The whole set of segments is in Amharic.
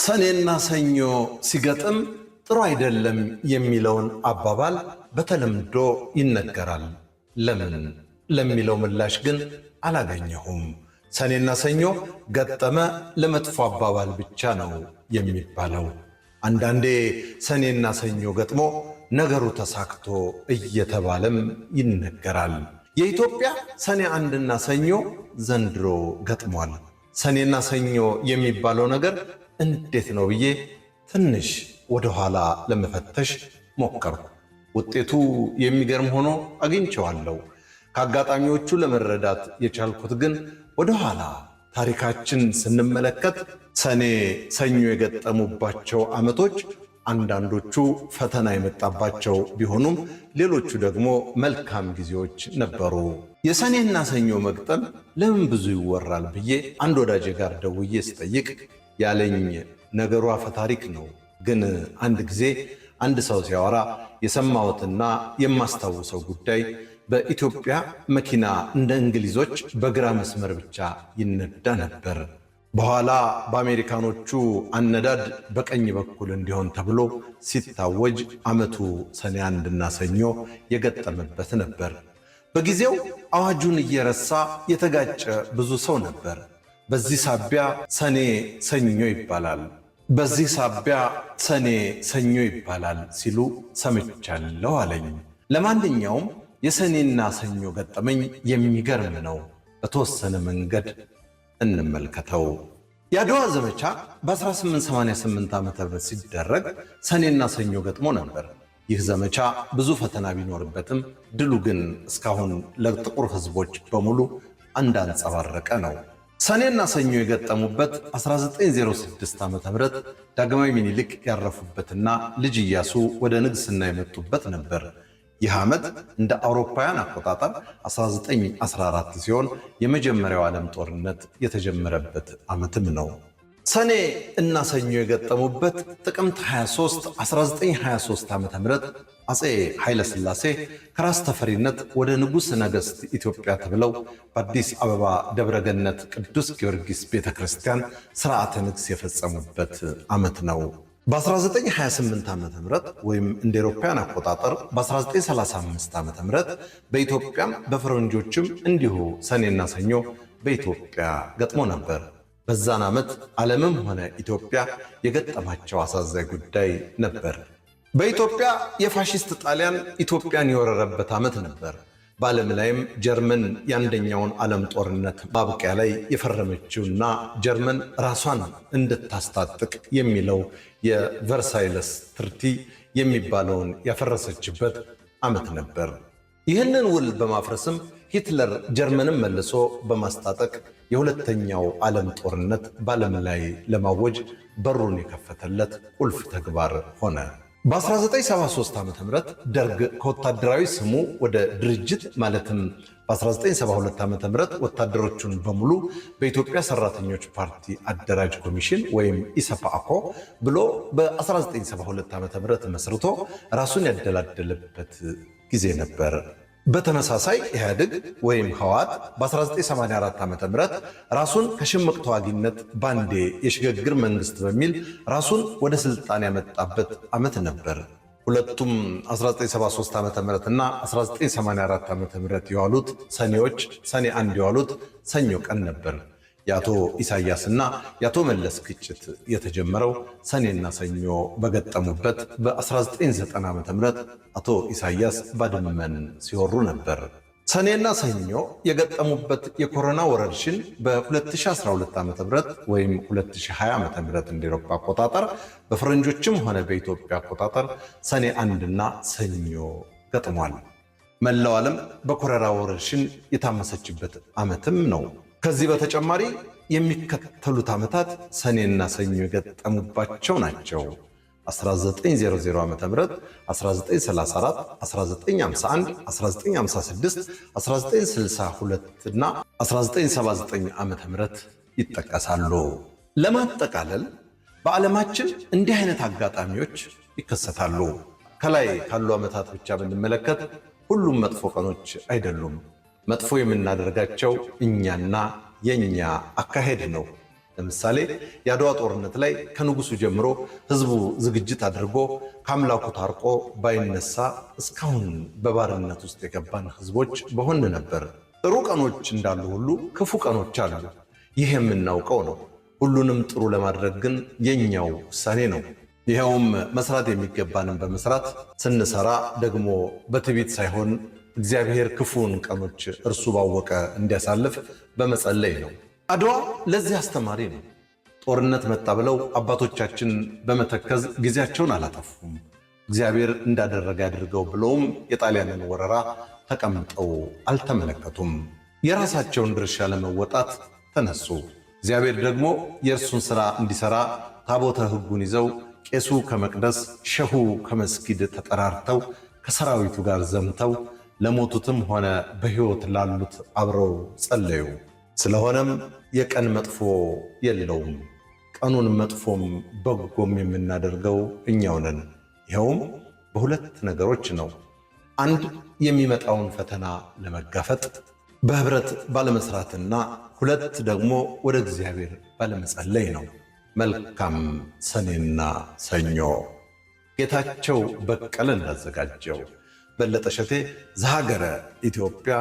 ሰኔና ሰኞ ሲገጥም ጥሩ አይደለም የሚለውን አባባል በተለምዶ ይነገራል። ለምን ለሚለው ምላሽ ግን አላገኘሁም። ሰኔና ሰኞ ገጠመ ለመጥፎ አባባል ብቻ ነው የሚባለው። አንዳንዴ ሰኔና ሰኞ ገጥሞ ነገሩ ተሳክቶ እየተባለም ይነገራል። የኢትዮጵያ ሰኔ አንድና ሰኞ ዘንድሮ ገጥሟል። ሰኔና ሰኞ የሚባለው ነገር እንዴት ነው ብዬ ትንሽ ወደ ኋላ ለመፈተሽ ሞከርኩ። ውጤቱ የሚገርም ሆኖ አግኝቼዋለሁ። ከአጋጣሚዎቹ ለመረዳት የቻልኩት ግን ወደ ኋላ ታሪካችን ስንመለከት ሰኔ ሰኞ የገጠሙባቸው ዓመቶች አንዳንዶቹ ፈተና የመጣባቸው ቢሆኑም ሌሎቹ ደግሞ መልካም ጊዜዎች ነበሩ። የሰኔና ሰኞ መግጠም ለምን ብዙ ይወራል ብዬ አንድ ወዳጄ ጋር ደውዬ ስጠይቅ ያለኝ ነገሩ አፈ ታሪክ ነው። ግን አንድ ጊዜ አንድ ሰው ሲያወራ የሰማሁትና የማስታውሰው ጉዳይ በኢትዮጵያ መኪና እንደ እንግሊዞች በግራ መስመር ብቻ ይነዳ ነበር። በኋላ በአሜሪካኖቹ አነዳድ በቀኝ በኩል እንዲሆን ተብሎ ሲታወጅ ዓመቱ ሰኔ አንድና ሰኞ የገጠመበት ነበር። በጊዜው አዋጁን እየረሳ የተጋጨ ብዙ ሰው ነበር። በዚህ ሳቢያ ሰኔ ሰኞ ይባላል፣ በዚህ ሳቢያ ሰኔ ሰኞ ይባላል ሲሉ ሰምቻለሁ አለኝ። ለማንኛውም የሰኔና ሰኞ ገጠመኝ የሚገርም ነው። በተወሰነ መንገድ እንመልከተው። የአድዋ ዘመቻ በ1888 ዓ.ም ሲደረግ ሰኔና ሰኞ ገጥሞ ነበር። ይህ ዘመቻ ብዙ ፈተና ቢኖርበትም ድሉ ግን እስካሁን ለጥቁር ሕዝቦች በሙሉ እንዳንጸባረቀ ነው። ሰኔና ሰኞ የገጠሙበት 1906 ዓ.ም ዳግማዊ ምኒልክ ያረፉበትና ልጅ ኢያሱ ወደ ንግሥና የመጡበት ነበር። ይህ ዓመት እንደ አውሮፓውያን አቆጣጠር 1914 ሲሆን የመጀመሪያው ዓለም ጦርነት የተጀመረበት ዓመትም ነው። ሰኔ እና ሰኞ የገጠሙበት ጥቅምት 23 1923 ዓ.ም አፄ ኃይለ ሥላሴ ከራስ ተፈሪነት ወደ ንጉሥ ነገሥት ኢትዮጵያ ተብለው በአዲስ አበባ ደብረገነት ቅዱስ ጊዮርጊስ ቤተ ክርስቲያን ሥርዓተ ንግሥ የፈጸሙበት ዓመት ነው። በ1928 ዓ.ም ወይም እንደ አውሮፓውያን አቆጣጠር በ1935 ዓ.ም በኢትዮጵያም በፈረንጆችም እንዲሁ ሰኔና ሰኞ በኢትዮጵያ ገጥሞ ነበር። በዛን ዓመት ዓለምም ሆነ ኢትዮጵያ የገጠማቸው አሳዛኝ ጉዳይ ነበር። በኢትዮጵያ የፋሺስት ጣሊያን ኢትዮጵያን የወረረበት ዓመት ነበር። በዓለም ላይም ጀርመን የአንደኛውን ዓለም ጦርነት ማብቂያ ላይ የፈረመችውና ጀርመን ራሷን እንድታስታጥቅ የሚለው የቨርሳይለስ ትሪቲ የሚባለውን ያፈረሰችበት ዓመት ነበር። ይህንን ውል በማፍረስም ሂትለር ጀርመንን መልሶ በማስታጠቅ የሁለተኛው ዓለም ጦርነት በዓለም ላይ ለማወጅ በሩን የከፈተለት ቁልፍ ተግባር ሆነ። በ1973 ዓ.ም ደርግ ከወታደራዊ ስሙ ወደ ድርጅት ማለትም በ1972 ዓ.ም ወታደሮቹን በሙሉ በኢትዮጵያ ሰራተኞች ፓርቲ አደራጅ ኮሚሽን ወይም ኢሰፓኮ ብሎ በ1972 ዓ.ም መስርቶ ራሱን ያደላደለበት ጊዜ ነበር። በተመሳሳይ ኢህአዴግ ወይም ህወሓት በ1984 ዓ.ም ራሱን ከሽምቅ ተዋጊነት ባንዴ የሽግግር መንግስት በሚል ራሱን ወደ ስልጣን ያመጣበት ዓመት ነበር። ሁለቱም 1973 ዓ.ም እና 1984 ዓ.ም የዋሉት ሰኔዎች ሰኔ አንድ የዋሉት ሰኞ ቀን ነበር። የአቶ ኢሳያስና የአቶ መለስ ግጭት የተጀመረው ሰኔና ሰኞ በገጠሙበት በ1990 ዓ.ም አቶ ኢሳያስ ባድመን ሲወሩ ነበር። ሰኔና ሰኞ የገጠሙበት የኮሮና ወረርሽኝ በ2012 ዓ.ም ወይም 2020 ዓ.ም እንደ አውሮፓ አቆጣጠር በፈረንጆችም ሆነ በኢትዮጵያ አቆጣጠር ሰኔ አንድና ሰኞ ገጥሟል። መላው ዓለም በኮሮና ወረርሽኝ የታመሰችበት ዓመትም ነው። ከዚህ በተጨማሪ የሚከተሉት ዓመታት ሰኔና ሰኞ የገጠሙባቸው ናቸው። 1900 ዓ.ም 1934 1951 1956 1962 እና 1979 ዓ.ም ይጠቀሳሉ። ለማጠቃለል በዓለማችን እንዲህ አይነት አጋጣሚዎች ይከሰታሉ። ከላይ ካሉ ዓመታት ብቻ ብንመለከት ሁሉም መጥፎ ቀኖች አይደሉም። መጥፎ የምናደርጋቸው እኛና የኛ አካሄድ ነው። ለምሳሌ የአድዋ ጦርነት ላይ ከንጉሱ ጀምሮ ህዝቡ ዝግጅት አድርጎ ከአምላኩ ታርቆ ባይነሳ እስካሁን በባርነት ውስጥ የገባን ህዝቦች በሆን ነበር። ጥሩ ቀኖች እንዳሉ ሁሉ ክፉ ቀኖች አሉ። ይህ የምናውቀው ነው። ሁሉንም ጥሩ ለማድረግ ግን የኛው ውሳኔ ነው። ይኸውም መስራት የሚገባንን በመስራት ስንሰራ ደግሞ በትዕቢት ሳይሆን እግዚአብሔር ክፉን ቀኖች እርሱ ባወቀ እንዲያሳልፍ በመጸለይ ነው። አድዋ ለዚህ አስተማሪ ነው። ጦርነት መጣ ብለው አባቶቻችን በመተከዝ ጊዜያቸውን አላጠፉም። እግዚአብሔር እንዳደረገ ያድርገው ብለውም የጣሊያንን ወረራ ተቀምጠው አልተመለከቱም። የራሳቸውን ድርሻ ለመወጣት ተነሱ። እግዚአብሔር ደግሞ የእርሱን ሥራ እንዲሠራ ታቦተ ሕጉን ይዘው ቄሱ ከመቅደስ ሸሁ ከመስጊድ ተጠራርተው ከሰራዊቱ ጋር ዘምተው ለሞቱትም ሆነ በሕይወት ላሉት አብረው ጸለዩ። ስለሆነም የቀን መጥፎ የለውም። ቀኑን መጥፎም በጎም የምናደርገው እኛው ነን። ይኸውም በሁለት ነገሮች ነው። አንድ የሚመጣውን ፈተና ለመጋፈጥ በህብረት ባለመስራትና ሁለት ደግሞ ወደ እግዚአብሔር ባለመጸለይ ነው። መልካም ሰኔና ሰኞ። ጌታቸው በቀለ እንዳዘጋጀው፣ በለጠ ሸቴ ዘሀገረ ኢትዮጵያ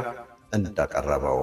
እንዳቀረበው